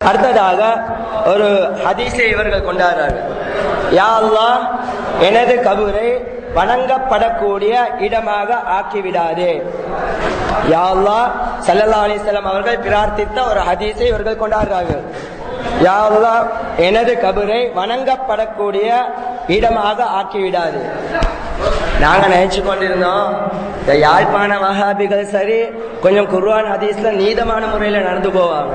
அடுத்ததாக ஒரு ஹதீஸை இவர்கள் கொண்டாடுறார்கள். யா அல்லாஹ், எனது கபரை வணங்கப்படக்கூடிய இடமாக ஆக்கிவிடாதே. யா அல்லாஹ், ஸல்லல்லாஹு அலைஹி வஸல்லம் அவர்கள் பிரார்த்தித்த ஒரு ஹதீஸை இவர்கள் கொண்டாடுறார்கள். யா அல்லாஹ், எனது கபரை வணங்கப்படக்கூடிய இடமாக ஆக்கிவிடாது. நாங்க நினைச்சு கொண்டிருந்தோம் இந்த யாழ்ப்பாண வஹாபிகள் சரி கொஞ்சம் குர்ஆன் ஹதீஸ்ல நீதமான முறையில நடந்து போவாங்க.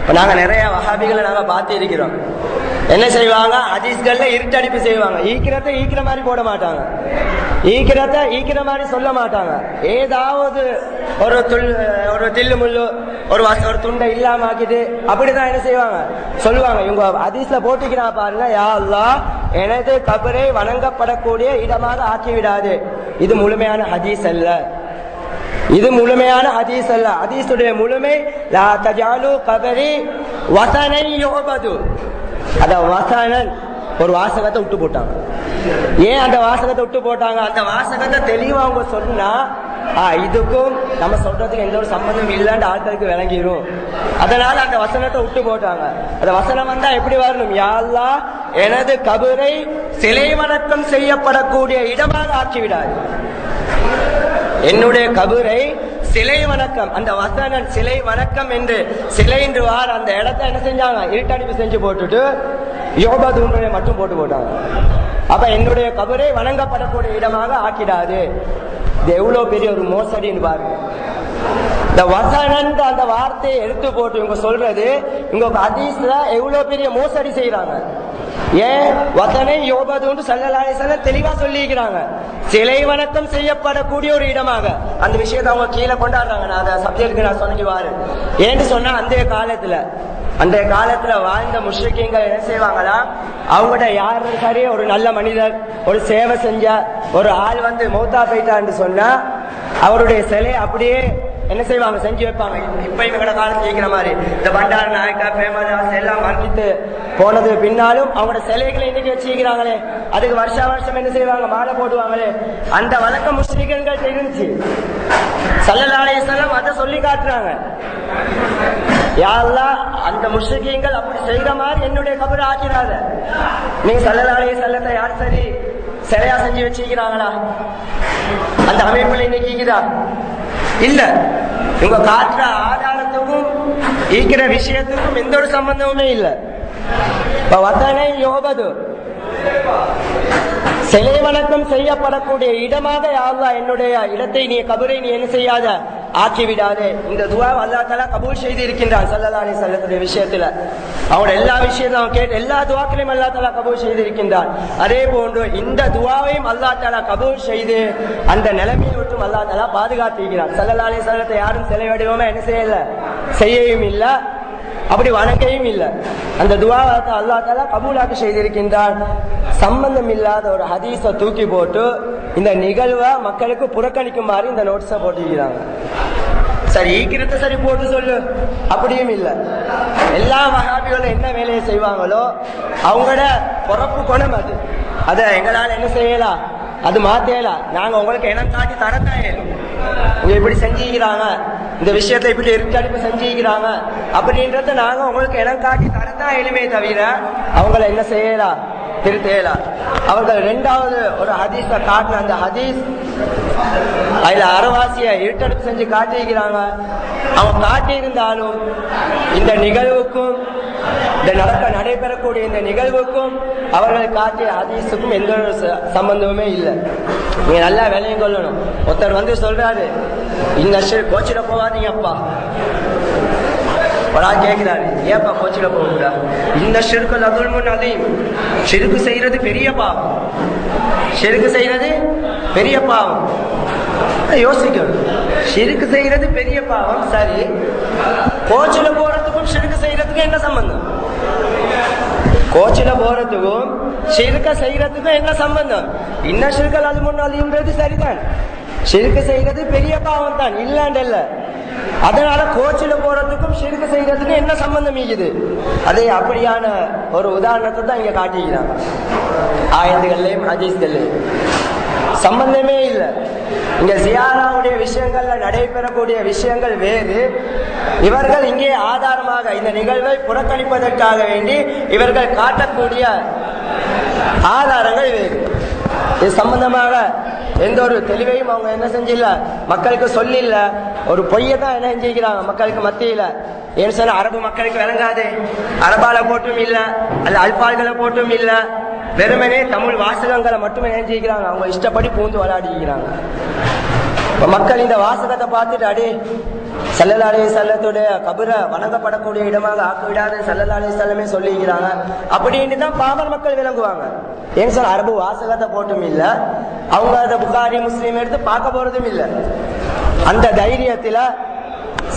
இப்ப நாங்க நிறைய வஹாபிகளை நாங்க பார்த்து இருக்கிறோம். என்ன செய்வாங்க, ஹதீஸ்கள்ல இருட்டடிப்பு செய்வாங்க. ஈக்கிறத ஈக்கிற மாதிரி போட மாட்டாங்க, ஈக்கிறத ஈக்கிற மாதிரி சொல்ல மாட்டாங்க. ஏதாவது ஒரு தில்லு முள்ளு ஒரு துண்டை இல்லாம ஆக்கிட்டு அப்படிதான் என்ன செய்வாங்க சொல்லுவாங்க. இவங்க ஹதீஸ்ல போட்டுக்கிறா பாருங்க, யா அல்லாஹ், எனது கபரை வணங்கப்படக்கூடிய இடமாக ஆக்கிவிடாது. இது முழுமையான ஹதீஸ் அல்ல, இது முழுமையான ஹதீஸ் அல்ல. ஹதீஸுடைய முழுமை லா தஜாலு கபரி வஸனை யுபது. அத வஸனன் ஒரு வாசகத்தை விட்டு போட்டாங்க. ஏன் அந்த வாசகத்தை விட்டு போட்டாங்க? அந்த வாசகத்தை தெளிவா அவங்க சொன்னா இதுக்கும் நம்ம சொல்றதுக்கு எந்த ஒரு சம்பந்தம் இல்லைன்னு ஆட்களுக்கு விளங்கிடும். அதனால அந்த வசனத்தை விட்டு போட்டாங்க. அந்த வசனம் வந்தா எப்படி வரணும்? யா அல்லாஹ், எனது கபரை சிலை வணக்கம் செய்யப்படக்கூடிய இடமாக ஆக்கிவிடாது. என்னுடைய கபரை சிலை வணக்கம், அந்த வசனம் சிலை வணக்கம் என்று சிலை என்று வார அந்த இடத்தை என்ன செஞ்சாங்க, இருட்டடிப்பு செஞ்சு போட்டுட்டு யோபதுன்றதை மட்டும் போட்டாங்க. அப்ப என்னுடைய கபரை வணங்கப்படக்கூடிய இடமாக ஆக்கிடாது. இது எவ்வளவு பெரிய ஒரு மோசடின்னு பாருங்க. இந்த வசனன் அந்த வார்த்தையை எடுத்து போட்டு இவங்க சொல்றது, இவங்க ஹதீஸ்ல எவ்வளவு பெரிய மோசடி செய்யறாங்க. ஏன் வசனை யோபது ஸல்லல்லாஹு அலைஹி வஸல்லம் தெளிவா சொல்லிக்கிறாங்க, சிலை வணக்கம் செய்யப்படக்கூடிய ஒரு இடமாக. அந்த விஷயத்தை அவங்க கீழே கொண்டாடுறாங்க. நான் அந்த சப்ஜெக்டுக்கு நான் சொன்னி வாரு. ஏன்னு சொன்னா அந்த காலத்துல வாழ்ந்த முஷ்ரிக்கீங்கள் என்ன செய்வாங்களா, அவங்கள்ட்ட யாரு சரி ஒரு நல்ல மனிதர் ஒரு சேவை செஞ்ச ஒரு ஆள் வந்து மௌத்தா போயிட்டான்னு சொன்னா அவருடைய சிலை அப்படியே என்ன செய்வாங்க, செஞ்சு வைப்பாங்க. இப்ப இவங்களோட காலத்துல இருக்கிற மாதிரி இந்த பண்டார நாயக்கா பிரேமதாஸ் எல்லாம் மரணித்து போனது பின்னாலும் அவங்களோட சிலைகளை இன்னைக்கு வச்சுக்கிறாங்களே, அதுக்கு வருஷம் என்ன செய்வாங்க, மாலை போடுவாங்களே. அந்த வழக்கம் முஸ்லிம்கள் இருந்துச்சு. ஸல்லல்லாஹு அலைஹி வஸல்லம் அதை சொல்லி காட்டுறாங்க. யா அல்லாஹ், அந்த முஸ்லிம்கள் அப்படி செய்யற மாதிரி என்னுடைய கபரை ஆக்கிறாத. நீங்க ஸல்லல்லாஹு அலைஹி வஸல்லத்தை யார் சரி சிலையா செஞ்சு வச்சிருக்கிறாங்களா? அந்த அமைப்புல இன்னைக்கு இருக்குதா? இல்ல. இவங்க காட்டுற ஆதாரத்துக்கும் ஈக்கிற விஷயத்துக்கும் எந்த ஒரு சம்பந்தமுமே இல்லை. வதனை யோபது சிலை வணக்கம் செய்யப்படக்கூடிய இடமாக யா அல்லாஹ், என்னுடைய இடத்தை நீ கபரை நீ என்ன செய்யாத ஆக்கிவிடாதே. இந்த துஆ அல்லாஹ் தஆலா கபூல் செய்து இருக்கின்றான் ஸல்லல்லாஹு அலைஹி வஸல்லத்துடைய விஷயத்துல. அவனோட எல்லா விஷயத்தையும் அவன் கேட்டு எல்லா துஆக்களையும் அல்லாஹ் தஆலா கபூல் செய்து இருக்கின்றான். அதே போன்று இந்த துஆவையும் அல்லாஹ் தஆலா கபூல் செய்து அந்த நிலைமையை விட்டு அல்லாஹ் தஆலா பாதுகாத்திருக்கிறான். ஸல்லல்லாஹு அலைஹி வஸல்லத்தை யாரும் சிலை வடிவமா என்ன செய்யல, செய்யவும் இல்லை, அப்படி வணங்கவும் இல்லை. அந்த துஆவை அல்லாஹ் தஆலா கபூலாக செய்திருக்கின்றான். சம்பந்தம் இல்லாத ஒரு ஹதீஸை தூக்கி போட்டு இந்த நிகழ்வை மக்களுக்கு புறக்கணிக்குமாறு இந்த நோட்ஸை போட்டிருக்கிறாங்க. சரி, ஈக்கிறத சரி போட்டு சொல்லு, அப்படியும் இல்லை. எல்லா வஹாபிகளும் என்ன வேலையை செய்வாங்களோ அவங்களோட பொறப்பு குணம் அது. அதை எங்களால் என்ன செய்யலாம், அது மாத்தேலாம். நாங்க உங்களுக்கு இனம் காட்டி தரத்தான் இவங்க இப்படி செஞ்சுக்கிறாங்க, இந்த விஷயத்தை இப்படி இருட்டடிப்பு செஞ்சுக்கிறாங்க அப்படின்றத நாங்க உங்களுக்கு இனம் காட்டி தரத்தான் எளிமையை தவிர அவங்கள என்ன செய்யலாம், திருத்தேலாம். அவர்கள் இரண்டாவது ஒரு ஹதீஸ காட்டின அந்த ஹதீஸ் அதுல அறவாசிய இருட்டடிப்பு செஞ்சு காட்டியிருக்கிறாங்க. அவங்க காட்டியிருந்தாலும் இந்த நிகழ்வுக்கும் இந்த நடைபெறக்கூடிய இந்த நிகழ்வுக்கும் அவர்கள் காட்டிய ஹதீஸுக்கும் எந்த ஒரு சம்பந்தமுமே இல்லை. நீங்க நல்லா விலையும் கொள்ளணும். ஒருத்தர் வந்து சொல்றாரு, இந்த கோச்சிட போவாதீங்கப்பா. ஒரு ஆள் கேட்கிறாரு, ஏப்பா கோச்சிட போகக்கூடா? இந்த ஷிர்குல் அஸுல்முன் அஸீம், ஷிர்கு செய்யறது பெரிய பாவம், ஷிர்கு செய்யறது பெரிய பாவம். யோசிக்கணும், ஷிர்கு செய்யறது பெரிய பாவம். சரி, கோச்சில போறதுக்கும் ஷிர்கு செய்யறதுக்கும் என்ன சம்பந்தம்? கோச்சில போறதுக்கும் ஷிர்க செய்யறதுக்கும் என்ன சம்பந்தம்? இன்ன ஷிர்குல் அஸுல்முன் அஸீம்ன்றது சரிதான், ஷிர்கு செய்யறது பெரிய பாவம் தான், இல்லாண்டல்ல. அதனால கோச்சில போறதுக்கும் ஷிர்கு செய்யறதுக்கும் என்ன சம்பந்தம் இருக்குது? அதே அப்படியான ஒரு உதாரணத்தை தான் இங்க காட்டிக்கிறாங்க ஆயத்துகள்லயும் ஹதீஸ்கள்லயும். சம்பந்தமே இல்லை. இங்க ஜியாராவுடைய விஷயங்கள்ல நடைபெறக்கூடிய விஷயங்கள் வேறு. இவர்கள் இங்கே ஆதாரமாக இந்த நிகழ்வை புறக்கணிப்பதற்காக வேண்டி இவர்கள் காட்டக்கூடிய ஆதாரங்கள் வேறு. இது சம்பந்தமாக எந்த ஒரு தெளிவையும் அவங்க என்ன செஞ்சில்ல, மக்களுக்கு சொல்லில்ல. ஒரு பொய்யை தான் என்ன செஞ்சுக்கிறாங்க மக்களுக்கு மத்தியில. ஏன்னு சொன்னா அரபு மக்களுக்கு விளங்காது, அரபால போட்டும் இல்ல, அல்ல அல்பால்களை போட்டும் இல்ல, வெறுமனே தமிழ் வாசகங்களை மட்டுமே நினைஞ்சிக்கிறாங்க. அவங்க இஷ்டப்படி பூந்து விளையாடிக்கிறாங்க. மக்கள் இந்த வாசகத்தை பார்த்துட்டு அடே ஸல்லல்லாஹு அலைஹி வஸல்லத்துடைய கபரை வணங்கப்படக்கூடிய இடமாக ஆக்கிவிடாது ஸல்லல்லாஹு அலைஹி வஸல்லமே சொல்லிக்கிறாங்க அப்படின்னு தான் பாமர் மக்கள் விளங்குவாங்க. ஏன்னு சொன்ன அரபு வாசகத்தை போட்டும் இல்ல, அவங்க அதை புகாரி முஸ்லீம் எடுத்து பார்க்க போறதும் இல்லை. அந்த தைரியத்துல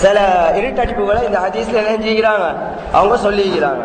சில இருட்டடிப்புகளை இந்த ஹதீஸ்ல நினைஞ்சிக்கிறாங்க, அவங்க சொல்லிக்கிறாங்க.